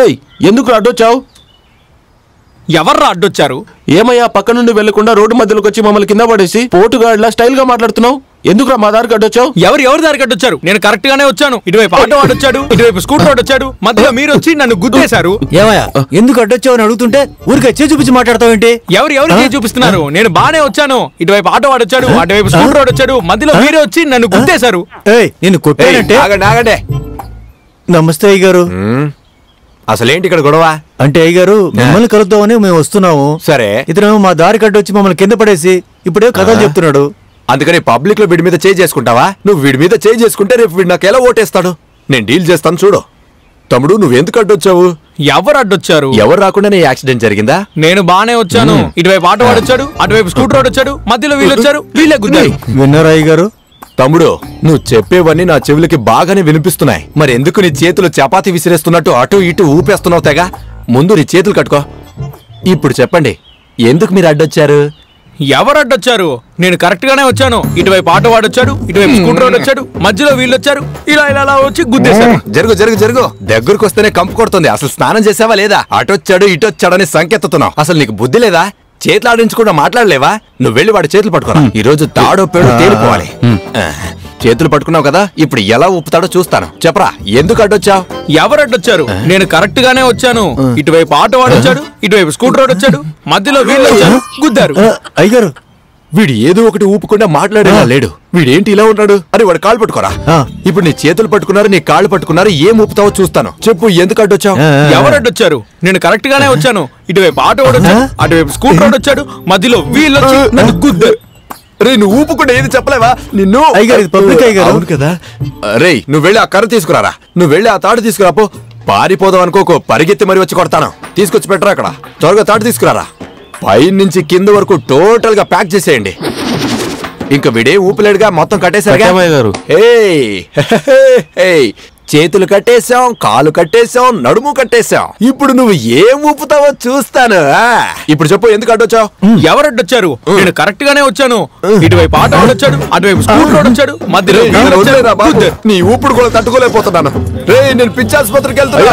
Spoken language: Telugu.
ఏయ్, ఎందుకు అడ్డొచ్చావు? ఎవర్రా అడ్డొచ్చారు? ఏమయ్యా, పక్క నుండి వెళ్లకుండా రోడ్డు మధ్యలోకి వచ్చి మమ్మల్ని కింద పడేసి పోటుగాడ్లా స్టైల్ గా మాట్లాడుతున్నావు? ఎందుకురా మా దారికి అడ్డొచ్చావు? ఎవరి దారికి అడ్డొచ్చారు? నేను కరెక్ట్ గానే వచ్చాను. ఇటువైపు ఆటో వాడొచ్చాడు, ఇటువైపు స్కూటర్ వాడొచ్చాడు, మధ్యలో మీరు వచ్చి నన్ను గుద్దేశారు. ఏమయ్యా, ఎందుకు అడ్డొచ్చావు అని అడుగుతుంటే ఊరికే చూపించి మాట్లాడతావేంటి? ఎవరికి చూపిస్తున్నారు? నేను బానే వచ్చాను. ఇటువైపు ఆటో వాడొచ్చాడు, అటువైపు స్కూటర్ వాడొచ్చాడు, మధ్యలో మీరే వచ్చి నన్ను గుద్దేశారు. నేను కొట్టానంటే? ఆగండి. నమస్తే అయ్యగారు. అసలేంటి ఇక్కడ గొడవ? అంటే అయ్యగారు, మిమ్మల్ని కలుద్దామని మేము వస్తున్నాము. సరే, ఇతను మా దారి కట్టొచ్చి మమ్మల్ని కింద పడేసి ఇప్పుడే కథలు చెప్తున్నాడు. అందుకని పబ్లిక్ లో వీడి మీద చేయి చేసుకుంటావా? నువ్వు వీడి మీద చేయి చేసుకుంటే రేపు వీడు నాకు ఎలా ఓటేస్తాడు? నేను డీల్ చేస్తాను చూడు. తమ్ముడు, నువ్వెందుకు అడ్డొచ్చావు? ఎవరు అడ్డొచ్చారు? ఎవరు రాకుండానే యాక్సిడెంట్ జరిగిందా? నేను బానే వచ్చాను. ఇటువైపు ఆటో వాడొచ్చాడు, అటువైపు స్కూటర్ వాడొచ్చాడు, మధ్యలో వీళ్ళు వచ్చారు, వీళ్ళే గుద్దారు. విన్నారా అయ్యగారు? తమ్ముడు, నువ్వు చెప్పేవన్నీ నా చెవులకి బాగానే వినిపిస్తున్నాయి. మరి ఎందుకు నీ చేతులు చపాతీ విసిరేస్తున్నట్టు అటు ఇటు ఊపేస్తున్నావు తెగ? ముందు నీ చేతులు కట్టుకో. ఇప్పుడు చెప్పండి, ఎందుకు మీరు అడ్డొచ్చారు? ఎవరు అడ్డొచ్చారు? నేను కరెక్ట్ గానే వచ్చాను. ఇటువైపు ఆటో వాడొచ్చాడు, ఇటువైపు స్కూటర్ వాడొచ్చాడు, మధ్యలో వీళ్ళు వచ్చారు, ఇలా వచ్చి గుద్దేశారు. జరుగు. దగ్గరకు వస్తేనే కంపు కొడుతుంది. అసలు స్నానం చేసావా లేదా? అటొచ్చాడు ఇటొచ్చాడని సంకెత్తుతున్నావు. అసలు నీకు బుద్ధి లేదా? చేతులు ఆడించకుండా మాట్లాడలేవా? నువ్వు వెళ్ళి వాడి చేతులు పట్టుకోరా. ఈ రోజు తాడో పేడో తేలిపోవాలి. చేతులు పట్టుకున్నావు కదా, ఇప్పుడు ఎలా ఊపుతాడో చూస్తాను. చెప్పరా, ఎందుకు అడ్డొచ్చావు? ఎవరు అడ్డొచ్చారు? నేను కరెక్ట్ గానే వచ్చాను. ఇటువైపు ఆటో వాడొచ్చాడు, ఇటువైపు స్కూటర్ వాడొచ్చాడు, మధ్యలో వీళ్ళు వచ్చారు, గుద్దారు. అయ్యగారు, వీడు ఏదో ఒకటి ఊపుకుండా మాట్లాడేలా లేడు. వీడేంటి ఇలా ఉన్నాడు? అని వాడు కాళ్ళు పట్టుకోరా. ఇప్పుడు నీ చేతులు పట్టుకున్నారు, నీ కాళ్ళు పట్టుకున్నారు, ఏం ఊపుతావో చూస్తాను. చెప్పు, ఎందుకు అడ్డొచ్చావు? ఎవరు అడ్డొచ్చారు? నేను కరెక్ట్ గానే వచ్చాను. ఇటువైపు ఆటో వాడొచ్చాడు, అటువైపు స్కూటర్ వాడొచ్చాడు, మధ్యలో వీళ్ళు వచ్చి నన్ను గుద్దారు. రే, నువ్వు ఊపుకుండా ఏది చెప్పలేవా? నిన్ను అవును కదా. రే, నువ్వు వెళ్ళి ఆ కర్ర తీసుకురారా. నువ్వు వెళ్ళి ఆ తాడు తీసుకురాపో. పారిపోదాం అనుకోకో, పరిగెత్తి మరి వచ్చి కొడతాను. తీసుకొచ్చి పెట్టరా అక్కడ. త్వరగా తాడు తీసుకురారా. పై నుంచి కింద వరకు టోటల్ గా ప్యాక్ చేసేయండి. ఇంకా విడే ఊపిలేడుగా, మొత్తం కట్టేశారుగా. చేతులు కట్టేశాం, కాలు కట్టేశాం, నడుము కట్టేశాం. ఇప్పుడు నువ్వు ఏం ఊపుతావో చూస్తాను. ఇప్పుడు చెప్పు, ఎందుకు అడ్డొచ్చావు? ఎవరు అడ్డొచ్చారు? నేను కరెక్ట్ గానే వచ్చాను. ఇటువైపు ఆటో వాడొచ్చాడు, అటువైపు స్కూటర్ వాడొచ్చాడు, మధ్యలో నీ ఊపుడు కూడా తట్టుకోలేకపోతున్నాను. రే, నేను పిచ్చాసుపత్రికి వెళ్తున్నా.